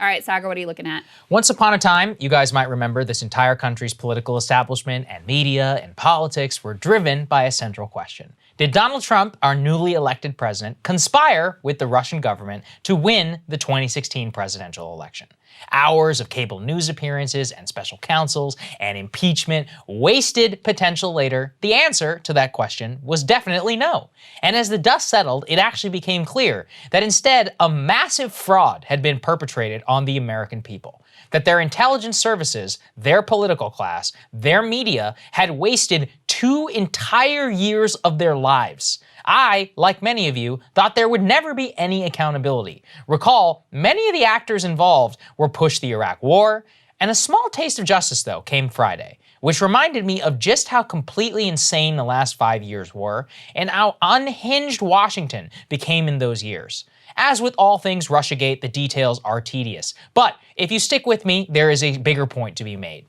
All right, Saagar, what are you looking at? Once upon a time, you guys might remember, this entire country's political establishment and media and politics were driven by a central question. Did Donald Trump, our newly elected president, conspire with the Russian government to win the 2016 presidential election? Hours of cable news appearances and special counsels and impeachment wasted potential later. The answer to that question was definitely no. And as the dust settled, it actually became clear that instead a massive fraud had been perpetrated on the American people. That their intelligence services, their political class, their media had wasted 2 entire years of their lives. I, like many of you, thought there would never be any accountability. Recall, many of the actors involved were pushed the Iraq War, and a small taste of justice, though, came Friday, which reminded me of just how completely insane the last 5 years were, and how unhinged Washington became in those years. As with all things Russiagate, the details are tedious. But if you stick with me, there is a bigger point to be made.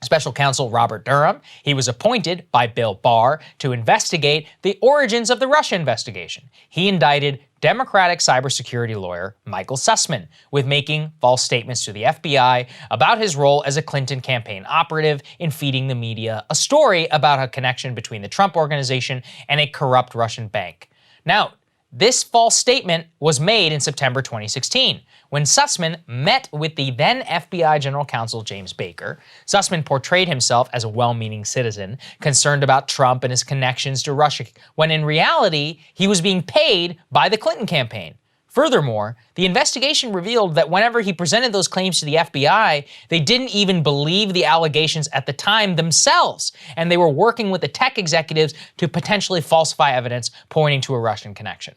Special counsel Robert Durham, he was appointed by Bill Barr to investigate the origins of the Russia investigation. He indicted Democratic cybersecurity lawyer Michael Sussmann with making false statements to the FBI about his role as a Clinton campaign operative in feeding the media a story about a connection between the Trump organization and a corrupt Russian bank. Now, this false statement was made in September 2016, when Sussmann met with the then FBI General Counsel James Baker. Sussmann portrayed himself as a well-meaning citizen, concerned about Trump and his connections to Russia, when in reality, he was being paid by the Clinton campaign. Furthermore, the investigation revealed that whenever he presented those claims to the FBI, they didn't even believe the allegations at the time themselves, and they were working with the tech executives to potentially falsify evidence pointing to a Russian connection.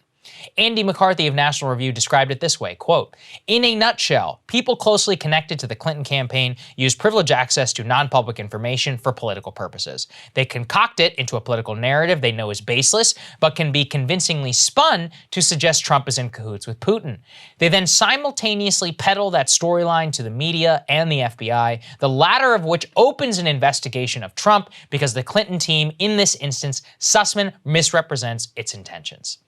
Andy McCarthy of National Review described it this way, quote, "In a nutshell, people closely connected to the Clinton campaign use privileged access to non-public information for political purposes. They concoct it into a political narrative they know is baseless, but can be convincingly spun to suggest Trump is in cahoots with Putin. They then simultaneously peddle that storyline to the media and the FBI, the latter of which opens an investigation of Trump because the Clinton team, in this instance, Sussmann, misrepresents its intentions."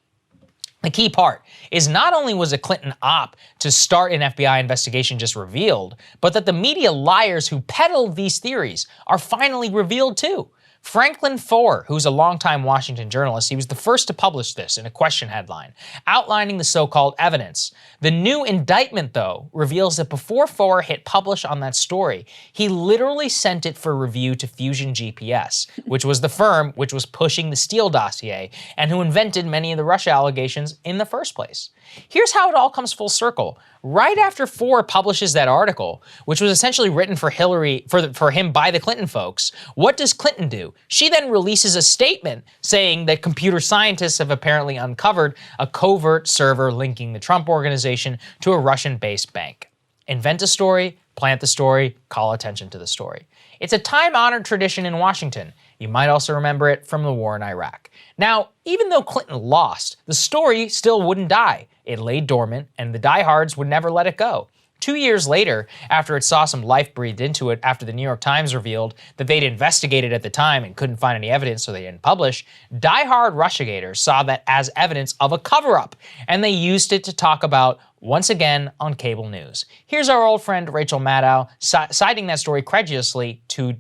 The key part is not only was a Clinton op to start an FBI investigation just revealed, but that the media liars who peddled these theories are finally revealed too. Franklin Foer, who's a longtime Washington journalist, he was the first to publish this in a question headline, outlining the so-called evidence. The new indictment, though, reveals that before Foer hit publish on that story, he literally sent it for review to Fusion GPS, which was the firm which was pushing the Steele dossier and who invented many of the Russia allegations in the first place. Here's how it all comes full circle. Right after Foer publishes that article, which was essentially written for him by the Clinton folks, what does Clinton do? She then releases a statement saying that computer scientists have apparently uncovered a covert server linking the Trump organization to a Russian-based bank. Invent a story, plant the story, call attention to the story. It's a time-honored tradition in Washington. You might also remember it from the war in Iraq. Now, even though Clinton lost, the story still wouldn't die. It lay dormant, and the diehards would never let it go. 2 years later, after it saw some life breathed into it after the New York Times revealed that they'd investigated at the time and couldn't find any evidence, so they didn't publish, diehard Russiagators saw that as evidence of a cover-up, and they used it to talk about once again on cable news. Here's our old friend Rachel Maddow citing that story credulously 2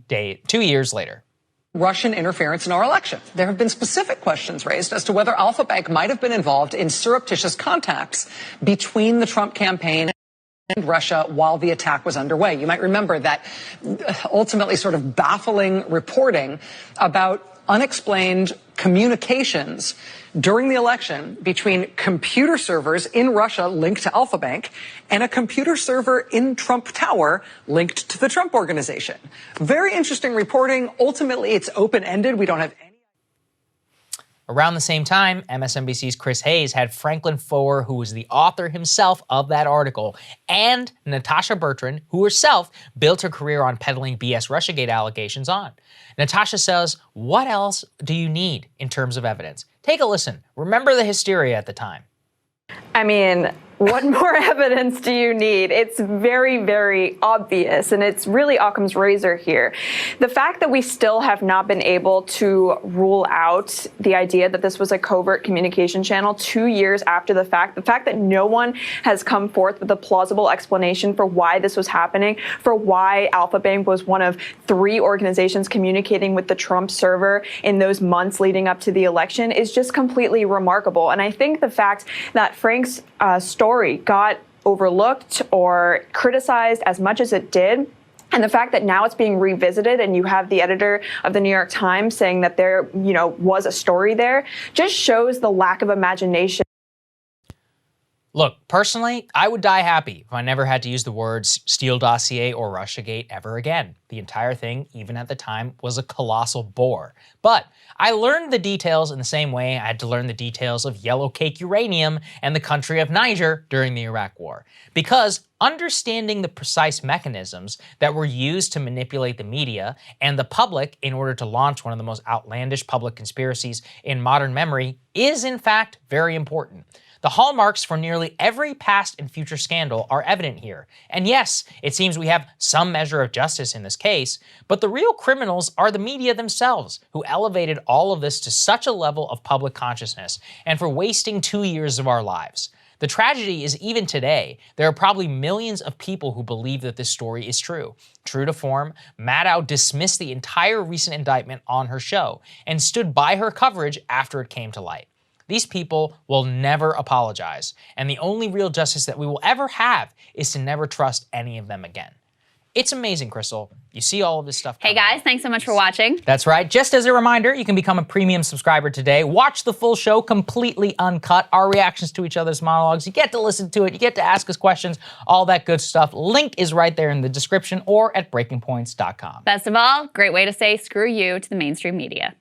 years later. Russian interference in our election. There have been specific questions raised as to whether Alpha Bank might have been involved in surreptitious contacts between the Trump campaign and Russia while the attack was underway. You might remember that ultimately sort of baffling reporting about unexplained communications during the election between computer servers in Russia linked to Alpha Bank and a computer server in Trump Tower linked to the Trump organization. Very interesting reporting. Ultimately, it's open-ended. We don't have any. Around the same time, MSNBC's Chris Hayes had Franklin Foer, who was the author himself of that article, and Natasha Bertrand, who herself built her career on peddling BS Russiagate allegations on. Natasha says, what else do you need in terms of evidence? Take a listen. Remember the hysteria at the time. I mean, What more evidence do you need? It's very, very obvious, and it's really Occam's Razor here. The fact that we still have not been able to rule out the idea that this was a covert communication channel 2 years after the fact that no one has come forth with a plausible explanation for why this was happening, for why Alpha Bank was one of 3 organizations communicating with the Trump server in those months leading up to the election is just completely remarkable. And I think the fact that Frank's story got overlooked or criticized as much as it did, and the fact that now it's being revisited and you have the editor of the New York Times saying that there, was a story there, just shows the lack of imagination. Look, personally, I would die happy if I never had to use the words Steele dossier or Russiagate ever again. The entire thing, even at the time, was a colossal bore. But I learned the details in the same way I had to learn the details of yellow cake uranium and the country of Niger during the Iraq War. Because understanding the precise mechanisms that were used to manipulate the media and the public in order to launch one of the most outlandish public conspiracies in modern memory is, in fact, very important. The hallmarks for nearly every past and future scandal are evident here. And yes, it seems we have some measure of justice in this case, but the real criminals are the media themselves, who elevated all of this to such a level of public consciousness, and for wasting 2 years of our lives. The tragedy is even today, there are probably millions of people who believe that this story is true. True to form, Maddow dismissed the entire recent indictment on her show and stood by her coverage after it came to light. These people will never apologize, and the only real justice that we will ever have is to never trust any of them again. It's amazing, Crystal. You see all of this stuff. Hey guys, thanks so much for watching. That's right. Just as a reminder, you can become a premium subscriber today. Watch the full show completely uncut, our reactions to each other's monologues. You get to listen to it. You get to ask us questions, all that good stuff. Link is right there in the description or at breakingpoints.com. Best of all, great way to say screw you to the mainstream media.